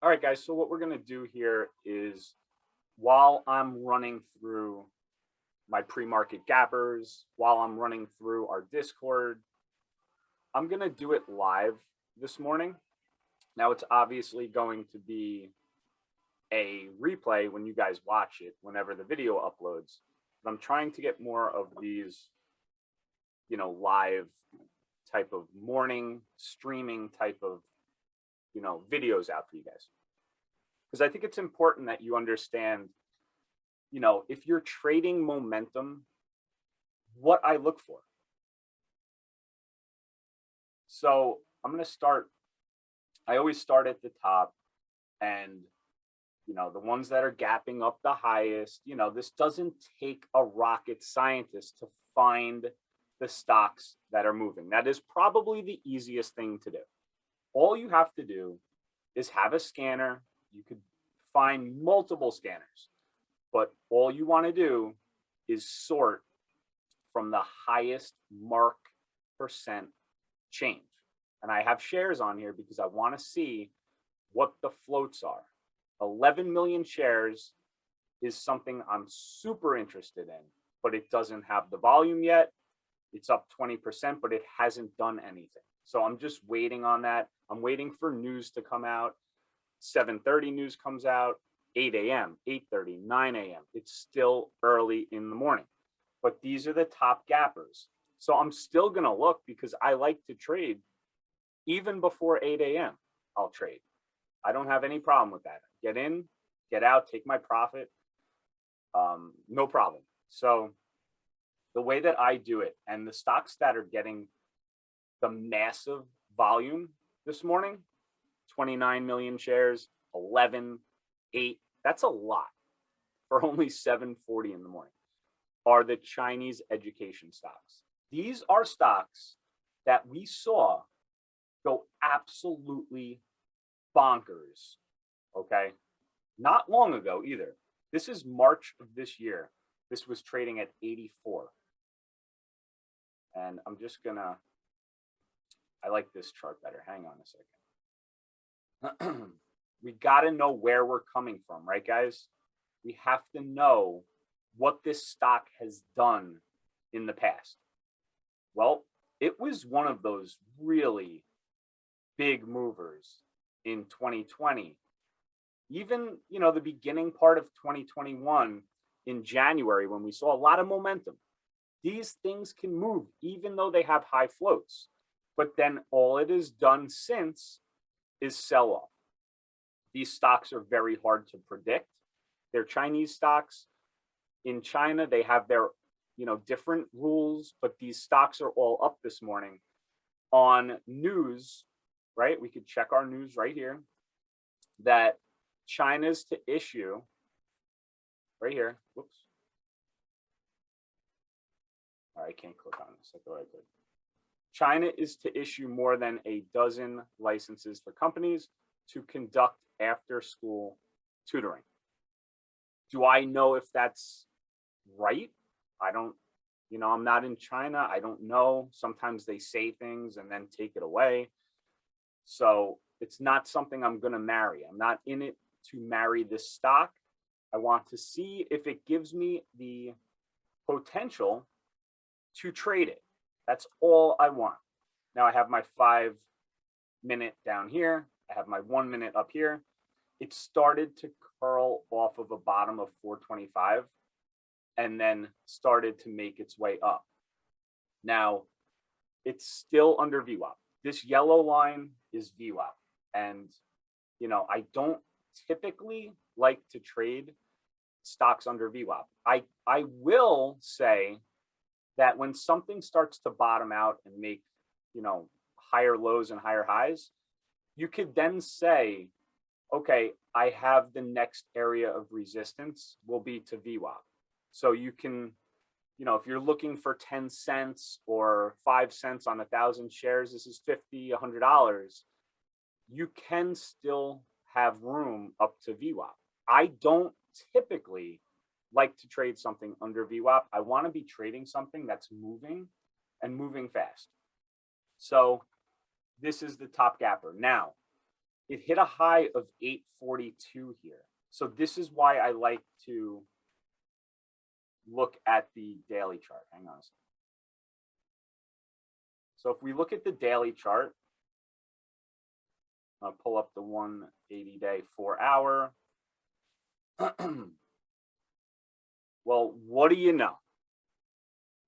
All right, guys. So what we're going to do here is while I'm running through my pre-market gappers, while I'm running through our Discord, I'm going to do it live this morning. Now it's obviously going to be a replay when you guys watch it, whenever the video uploads. But I'm trying to get more of these, live type of morning streaming type of, videos out for you guys. Because I think it's important that you understand, if you're trading momentum, what I look for. So I'm going to start, I always start at the top, and the ones that are gapping up the highest, this doesn't take a rocket scientist to find the stocks that are moving. That is probably the easiest thing to do. All you have to do is have a scanner. You could find multiple scanners, but all you want to do is sort from the highest mark percent change. And I have shares on here because I want to see what the floats are. 11 million shares is something I'm super interested in, but it doesn't have the volume yet. It's up 20%, but it hasn't done anything. So I'm just waiting on that. I'm waiting for news to come out. 7:30 news comes out, 8 a.m., 8:30, 9 a.m. It's still early in the morning, but these are the top gappers. So I'm still going to look because I like to trade even before 8 a.m. I'll trade. I don't have any problem with that. Get in, get out, take my profit. No problem. So the way that I do it, and the stocks that are getting the massive volume this morning, 29 million shares, 11, 8, that's a lot for only 7:40 in the morning, are the Chinese education stocks. These are stocks that we saw go absolutely bonkers, okay? Not long ago either. This is March of this year. This was trading at 84. And I'm just gonna, I like this chart better. Hang on a second. We gotta know where we're coming from, right, guys? We have to know what this stock has done in the past. Well, it was one of those really big movers in 2020. Even, the beginning part of 2021 in January, when we saw a lot of momentum. These things can move even though they have high floats. But then all it has done since is sell off. These stocks are very hard to predict. They're Chinese stocks. In China, they have their, different rules, but these stocks are all up this morning on news, right? We could check our news right here that China's to issue right here. Whoops. All right, I can't click on this. I thought I could. China is to issue more than a dozen licenses for companies to conduct after-school tutoring. Do I know if that's right? I don't, I'm not in China. I don't know. Sometimes they say things and then take it away. So it's not something I'm going to marry. I'm not in it to marry this stock. I want to see if it gives me the potential to trade it. That's all I want. Now I have my 5-minute down here. I have my 1 minute up here. It started to curl off of a bottom of 425 and then started to make its way up. Now it's still under VWAP. This yellow line is VWAP. And, I don't typically like to trade stocks under VWAP. I will say that when something starts to bottom out and make, higher lows and higher highs, you could then say, okay, I have the next area of resistance will be to VWAP. So you can, if you're looking for 10 cents or 5 cents on 1,000 shares, this is $50, $100. You can still have room up to VWAP. I don't typically like to trade something under VWAP. I want to be trading something that's moving and moving fast. So this is the top gapper. Now, it hit a high of 842 here. So this is why I like to look at the daily chart. Hang on a second. So if we look at the daily chart, I'll pull up the 180-day 4-hour. Well, what do you know?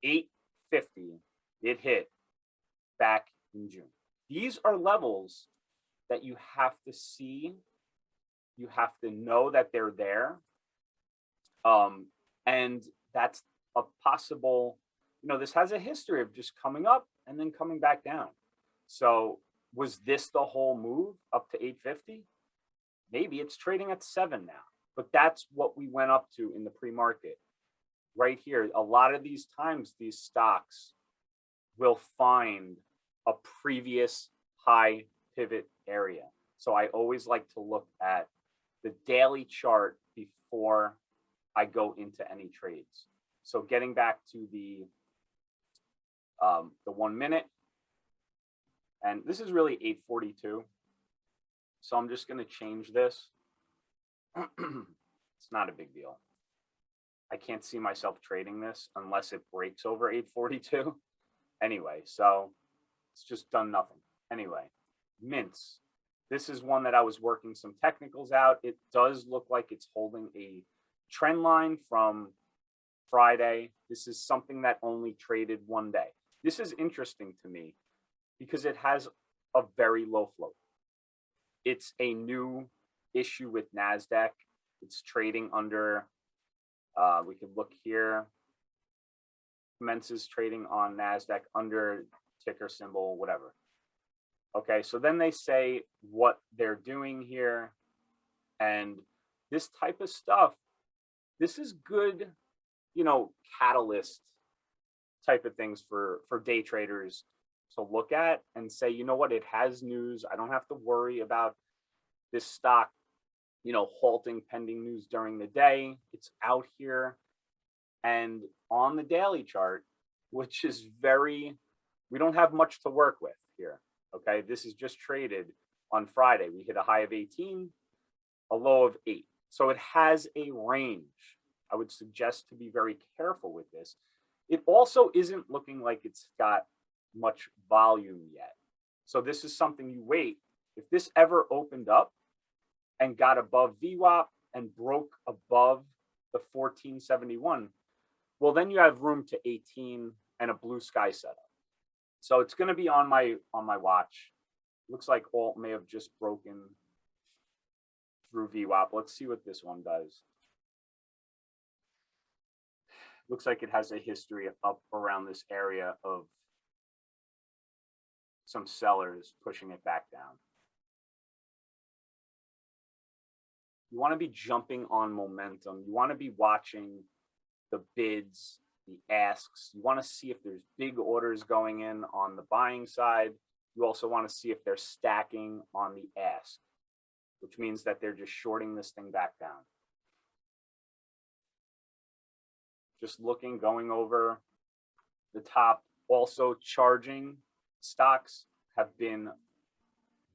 850 it hit back in June. These are levels that you have to see. You have to know that they're there. And that's a possible, this has a history of just coming up and then coming back down. So was this the whole move up to 850? Maybe it's trading at 7 now, but that's what we went up to in the pre-market. Right here, a lot of these times, these stocks will find a previous high pivot area. So I always like to look at the daily chart before I go into any trades. So getting back to the 1 minute, and this is really 842. So I'm just going to change this. It's not a big deal. I can't see myself trading this unless it breaks over 842. Anyway, so it's just done nothing. Anyway, mints. This is one that I was working some technicals out. It does look like it's holding a trend line from Friday. This is something that only traded one day. This is interesting to me because it has a very low float. It's a new issue with NASDAQ. It's trading under, we could look here, commences trading on NASDAQ under ticker symbol, whatever. Okay, so then they say what they're doing here. And this type of stuff, this is good, catalyst type of things for day traders to look at and say, you know what, it has news. I don't have to worry about this stock, halting pending news during the day. It's out here. And on the daily chart, which is we don't have much to work with here. Okay, this is just traded on Friday. We hit a high of 18, a low of 8. So it has a range. I would suggest to be very careful with this. It also isn't looking like it's got much volume yet. So this is something you wait. If this ever opened up and got above VWAP and broke above the 1471, well, then you have room to 18 and a blue sky setup. So it's going to be on my watch. Looks like alt may have just broken through VWAP. Let's see what this one does. Looks like it has a history up around this area of some sellers pushing it back down. You want to be jumping on momentum. You want to be watching the bids, the asks. You want to see if there's big orders going in on the buying side. You also want to see if they're stacking on the ask, which means that they're just shorting this thing back down. Just looking, going over the top. Also, charging stocks have been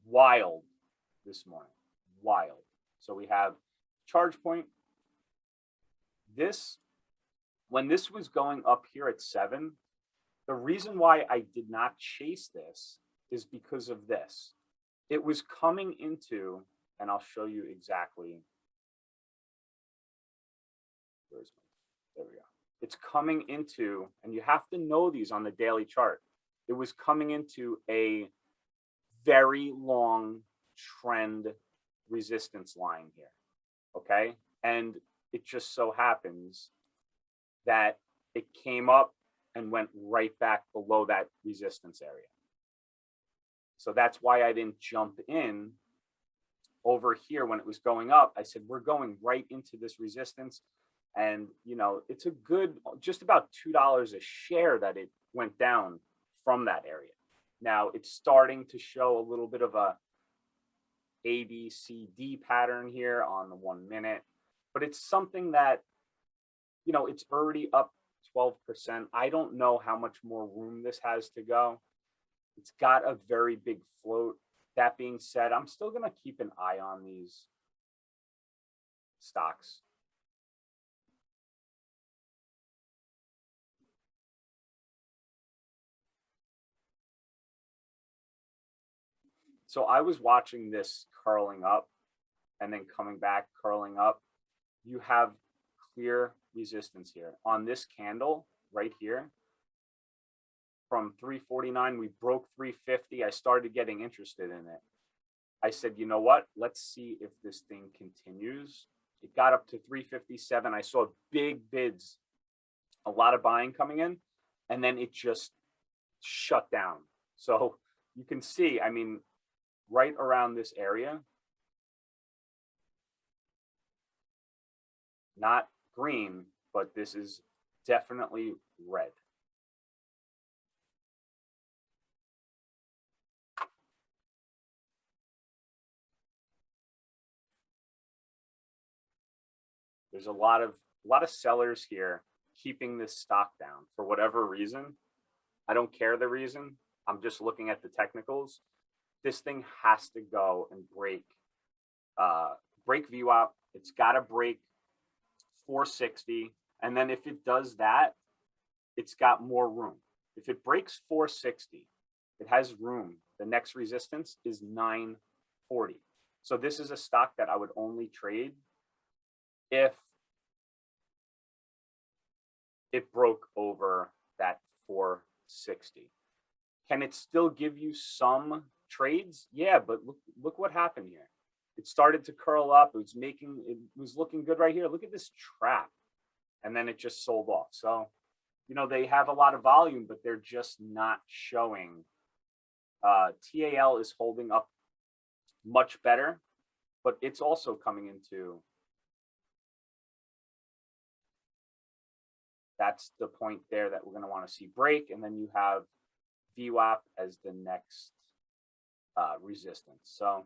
wild this morning. Wild. So we have ChargePoint. When this was going up here at 7, the reason why I did not chase this is because of this. It was coming into, and I'll show you exactly. There we go. It's coming into, and you have to know these on the daily chart. It was coming into a very long trend resistance line here. Okay. And it just so happens that it came up and went right back below that resistance area. So that's why I didn't jump in over here when it was going up. I said, we're going right into this resistance. And, it's a good, just about $2 a share that it went down from that area. Now it's starting to show a little bit of a ABCD pattern here on the 1 minute, but it's something that, it's already up 12%. I don't know how much more room this has to go. It's got a very big float. That being said, I'm still going to keep an eye on these stocks. So I was watching this curling up and then coming back, curling up. You have clear resistance here on this candle right here. From 349, we broke 350. I started getting interested in it. I said, you know what? Let's see if this thing continues. It got up to 357. I saw big bids, a lot of buying coming in, and then it just shut down. So you can see, I mean, right around this area, not green, but this is definitely red. There's a lot of sellers here keeping this stock down for whatever reason. I don't care the reason. I'm just looking at the technicals. This thing has to go and break VWAP. It's got to break 460, and then if it does that, it's got more room. If it breaks 460, it has room. The next resistance is 940. So this is a stock that I would only trade if it broke over that 460. Can it still give you some trades? Yeah, but look what happened here. It started to curl up. It was looking good right here. Look at this trap. And then it just sold off. So, you know, they have a lot of volume, but they're just not showing. TAL is holding up much better, but it's also coming into, that's the point there that we're going to want to see break. And then you have VWAP as the next resistance. So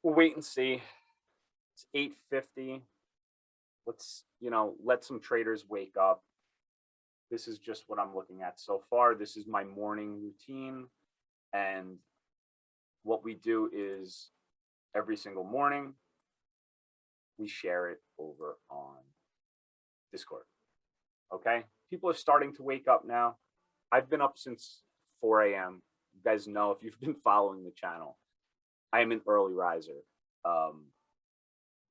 we'll wait and see. It's 850. Let's, you know, let some traders wake up. This is just what I'm looking at so far. This is my morning routine. And what we do is every single morning, we share it over on Discord. Okay. People are starting to wake up now. I've been up since 4 a.m. You guys know, if you've been following the channel, I am an early riser.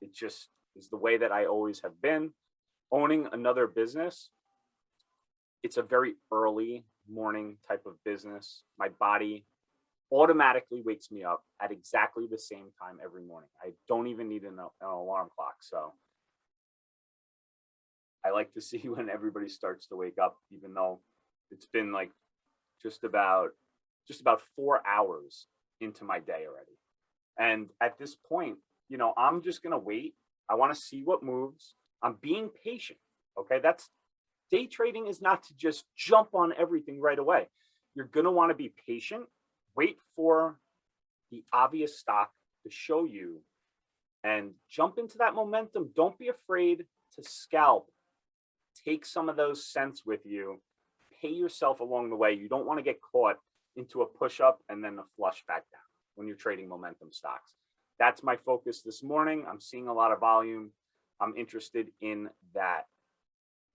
It just is the way that I always have been. Owning another business, it's a very early morning type of business. My body automatically wakes me up at exactly the same time every morning. I don't even need an alarm clock. So I like to see when everybody starts to wake up, even though it's been like just about 4 hours into my day already. And at this point, you know, I'm just going to wait. I want to see what moves. I'm being patient. Okay. That's day trading is not to just jump on everything right away. You're going to want to be patient, wait for the obvious stock to show you and jump into that momentum. Don't be afraid to scalp. Take some of those cents with you. Pay yourself along the way. You don't want to get caught into a push up and then a flush back down when you're trading momentum stocks. That's my focus this morning. I'm seeing a lot of volume. I'm interested in that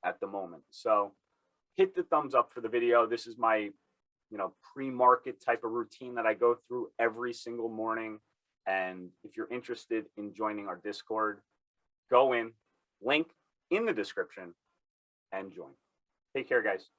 at the moment. So hit the thumbs up for the video. This is my, you know, pre-market type of routine that I go through every single morning. And if you're interested in joining our Discord, go in, link in the description, and join. Take care, guys.